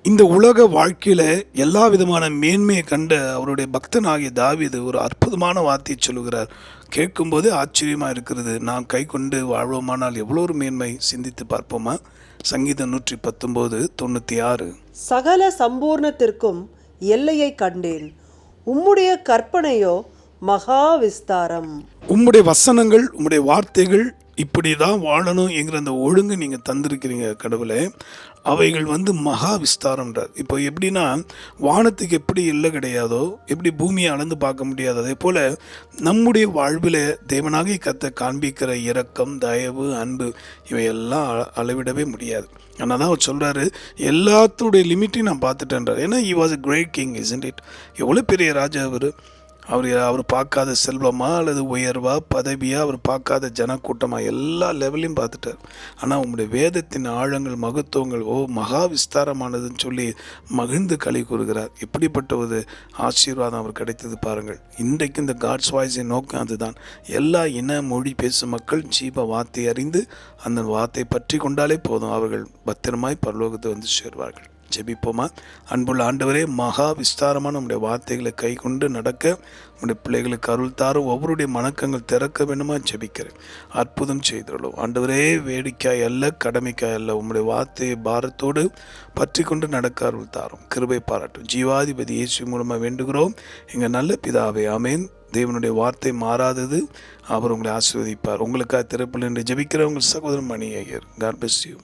இந்த உலக வாழ்க்கையில் எல்லா விதமான மேன்மையை கண்ட அவருடைய பக்தனாகிய தாவீது ஒரு அற்புதமான வார்த்தையை சொல்லுகிறார். கேட்கும்போது ஆச்சரியமாக இருக்கிறது. நாம் கை கொண்டு வாழ்வோமானால் எவ்வளோ ஒரு மேன்மை, சிந்தித்து பார்ப்போமா? சங்கீதம் 119:96. சகல சம்பூர்ணத்திற்கும் எல்லையை கண்டேன், உம்முடைய கற்பனையோ மகா விஸ்தாரம். உம்முடைய வசனங்கள், உம்முடைய வார்த்தைகள் இப்படி தான் வாழணும் என்கிற அந்த ஒழுங்கு நீங்கள் தந்திருக்கிறீங்க கடவுளே. அவைகள் மகா விஸ்தாரம்ன்றார். இப்போ எப்படின்னா, வானத்துக்கு எப்படி எல்லை கிடையாதோ, எப்படி பூமியை அளந்து பார்க்க முடியாது, அதே போல் நம்முடைய வாழ்வில் தேவனாகிய கர்த்தர் காண்பிக்கிற இரக்கம், தயவு, அன்பு இவையெல்லாம் அளவிடவே முடியாது. ஆனால் தான் அவர் சொல்கிறாரு, எல்லாத்துடைய லிமிட்டையும் நான் பார்த்துட்டேன்றார். ஏன்னா he was a great king, isn't it? எவ்வளோ பெரிய ராஜா அவர் பார்க்காத செல்வமா அல்லது உயர்வா பதவியா, அவர் பார்க்காத ஜனக்கூட்டமா, எல்லா லெவலையும் பார்த்துட்டார். ஆனால் உங்களுடைய வேதத்தின் ஆழங்கள், மகத்துவங்கள் மகா விஸ்தாரமானதுன்னு சொல்லி மகிழ்ந்து களி கூறுகிறார். எப்படிப்பட்ட ஒரு ஆசீர்வாதம் அவர் கிடைத்தது பாருங்கள். இன்றைக்கு இந்த காட்ஸ் வாய்ஸின் நோக்கம் அதுதான். எல்லா இன மொழி பேசும் மக்கள் ஜீவ வார்த்தை அறிந்து அந்த வார்த்தை பற்றி கொண்டாலே போதும், அவர்கள் பத்திரமாய் பரலோகத்தை சேர்வார்கள். ஜெபிப்போமா? அன்புள்ள ஆண்டவரே, மகா விஸ்தாரமான நம்முடைய வார்த்தைகளை கை கொண்டு நடக்க நம்முடைய பிள்ளைகளுக்கு அருள் தாரும். ஒவ்வொருடைய மனக்கங்கள் திறக்க வேண்டுமா ஜெபிக்கிறேன். அற்புதம் செய்துள்ளோம் ஆண்டவரே. வேடிக்காய் அல்ல, கடமைக்காய் அல்ல, உம்முடைய வார்த்தையை பாரத்தோடு பற்றி கொண்டு நடக்க அருள் தாரும். கிருபை பாராட்டும். ஜீவாதிபதி இயேசு மூலமாக வேண்டுகிறோம் எங்கள் நல்ல பிதாவே, ஆமேன். தேவனுடைய வார்த்தை மாறாதது. அவர் உங்களை ஆசீர்வதிப்பார். உங்களுக்காக திறப்பில் என்று ஜெபிக்கிற உங்கள் சகோதரன் Mani Iyer. God bless you.